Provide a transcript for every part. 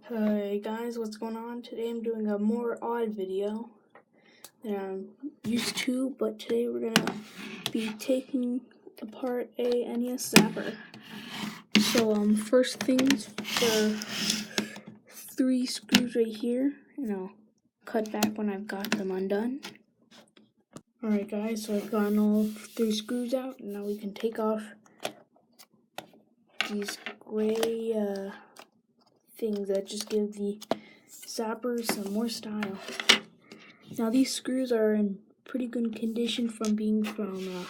Hey guys, what's going on? Today I'm doing a more odd video than I'm used to, but today we're gonna be taking apart a NES Zapper. So first things, there are 3 screws right here, and I'll cut back when I've got them undone. Alright guys, so I've gotten all 3 screws out, and now we can take off these gray things that just give the Zapper some more style. Now these screws are in pretty good condition from being from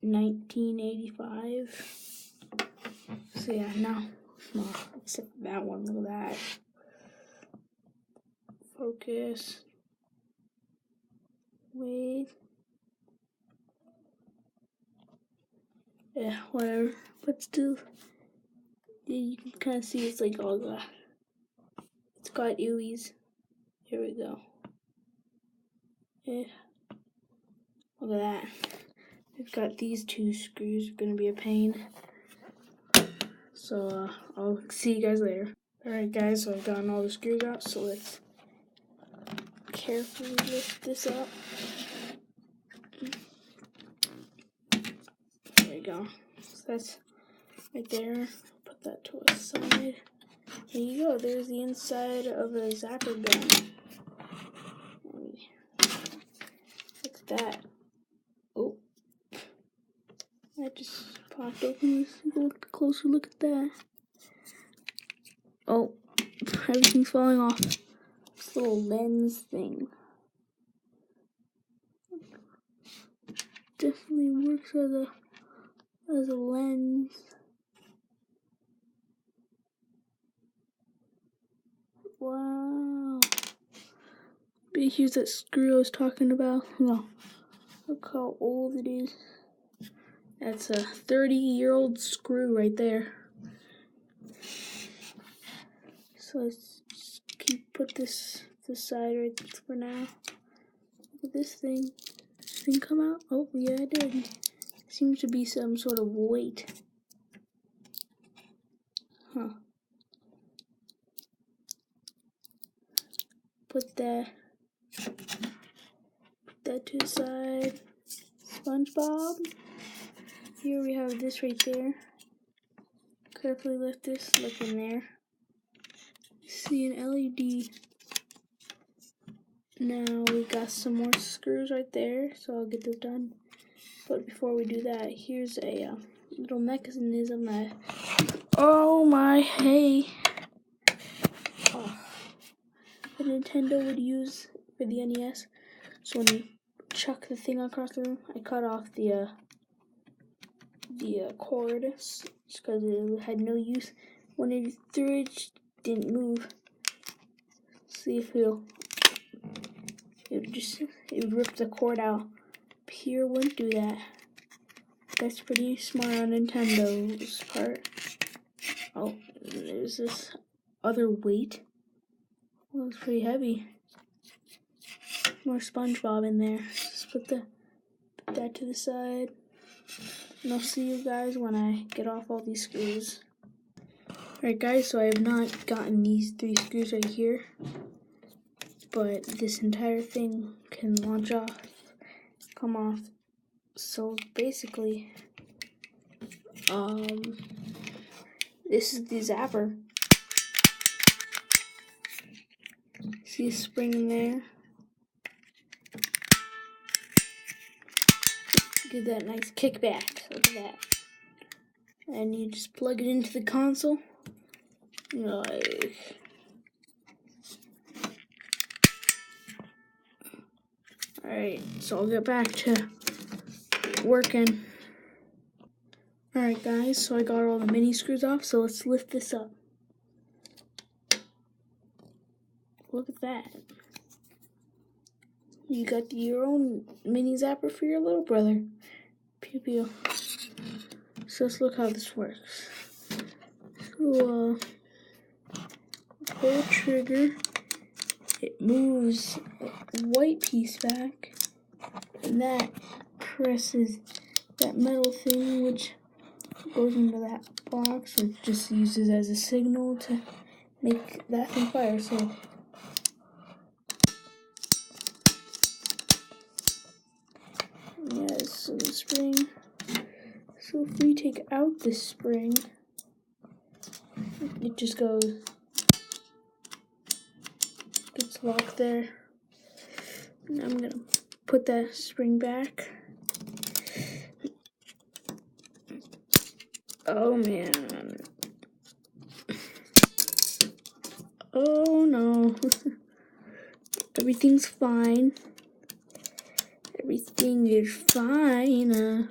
1985. So yeah, now, well, except that one, look at that. Focus. Wait. Yeah, whatever. But still, you can kind of see it's like all the, it's got ooies. Here we go. Yeah. Look at that. I've got these 2 screws, gonna be a pain. So I'll see you guys later. Alright guys, so I've gotten all the screws out, so let's carefully lift this up. There we go. So that's right there. Put that to a side. There you go, there's the inside of a Zapper gun. Look at that. Oh. That just popped open. Let's take a closer look at that. Oh, everything's falling off. This little lens thing. Definitely works as a lens. Wow. But here's that screw I was talking about. Well, look how old it is. That's a 30-year-old screw right there. So let's just put this to the side right for now. Look at this thing. Does this thing come out? Oh, yeah, it did. Seems to be some sort of weight. Huh. Put that to the side. SpongeBob. Here we have this right there. Carefully lift this, look in there. See an LED. Now we got some more screws right there, so I'll get this done. But before we do that, here's a little mechanism that, oh my, hey, the Nintendo would use for the NES. So when you chuck the thing across the room, I cut off the cord just because it had no use. When it threw it didn't move. See if it would rip the cord out. Here wouldn't do that. That's pretty smart on Nintendo's part. Oh, there's this other weight. Well, it's pretty heavy. More SpongeBob in there. Just put that to the side. And I'll see you guys when I get off all these screws. Alright guys, so I have not gotten these 3 screws right here. But this entire thing can launch off, come off. So basically, this is the Zapper. See a spring in there? Give that nice kickback. Look at that. And you just plug it into the console. Like, alright, so I'll get back to working. Alright guys, so I got all the mini screws off, so let's lift this up. Look at that. You got your own mini Zapper for your little brother. Pew pew. So let's look how this works. So, pull the trigger. It moves a white piece back, and that presses that metal thing, which goes into that box, or just uses as a signal to make that thing fire. So yeah, so the spring. So if we take out this spring, it just goes, gets locked there. And I'm gonna put that spring back. Oh man. Oh no. Everything's fine. Everything is fine.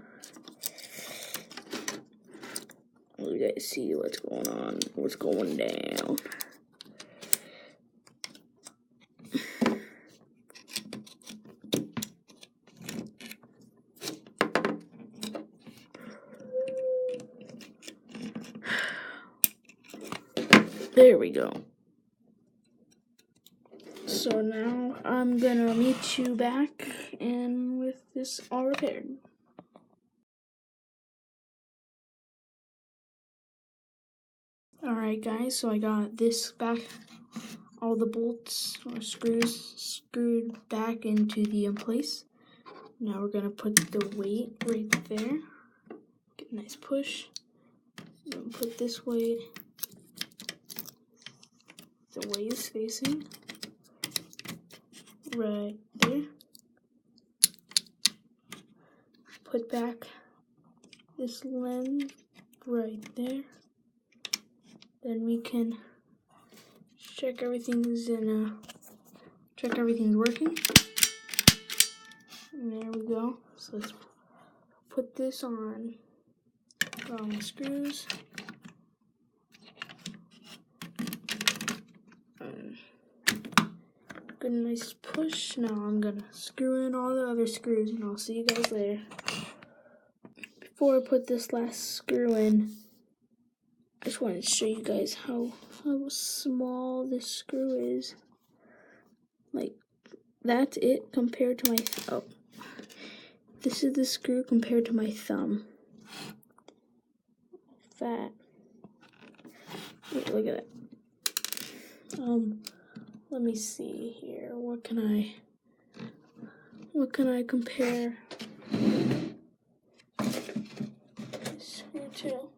You guys see what's going on, what's going down. There we go. So now I'm gonna meet you back and with this all repaired. Alright guys, so I got this back, all the bolts or screws screwed back into the place. Now we're gonna put the weight right there. Get a nice push. And put this weight the way it's facing. Right there. Put back this lens right there. Then we can check everything's working. And there we go. So let's put this on. Put on the screws. Good nice push. Now I'm gonna screw in all the other screws and I'll see you guys later. Before I put this last screw in, I just wanted to show you guys how small this screw is. Like, that's it compared to my, this is the screw compared to my thumb. That. Wait, look at that. Let me see here. What can I compare this screw to?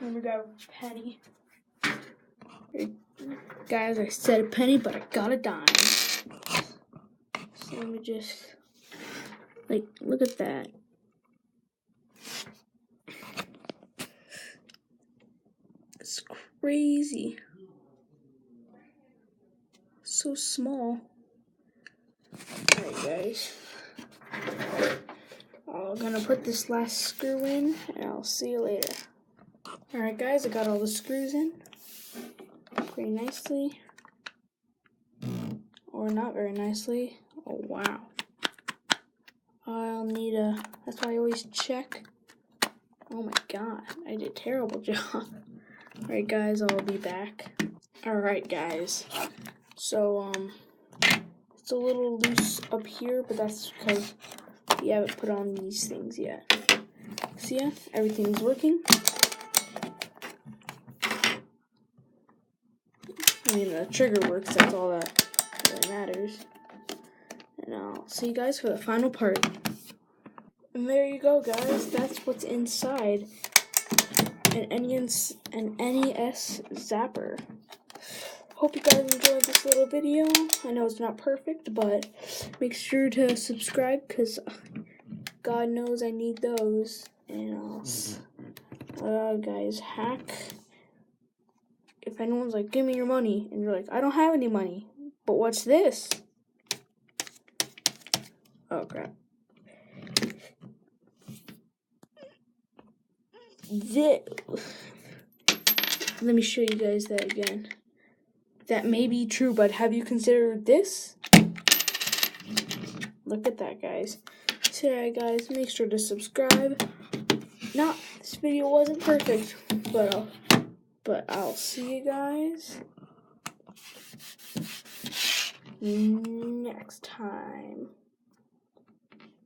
Let me grab a penny. Guys, I said a penny, but I got a dime. So let me just, like, look at that. It's crazy. So small. Alright guys. I'm gonna put this last screw in and I'll see you later. Alright guys, I got all the screws in pretty nicely. Or not very nicely. Oh wow. I'll need that's why I always check. Oh my god, I did a terrible job. Alright guys, I'll be back. Alright guys, so it's a little loose up here, but that's because we haven't put on these things yet. So yeah, everything's working. I mean, the trigger works, that's all that really matters. And I'll see you guys for the final part. And there you go, guys. That's what's inside an NES Zapper. Hope you guys enjoyed this little video. I know it's not perfect, but make sure to subscribe because God knows I need those. And guys, hack. If anyone's like, give me your money, and you're like, I don't have any money, but what's this? Oh crap. Let me show you guys that again. That may be true, but have you considered this? Look at that, guys. So yeah, guys, make sure to subscribe. This video wasn't perfect, but I'll see you guys next time.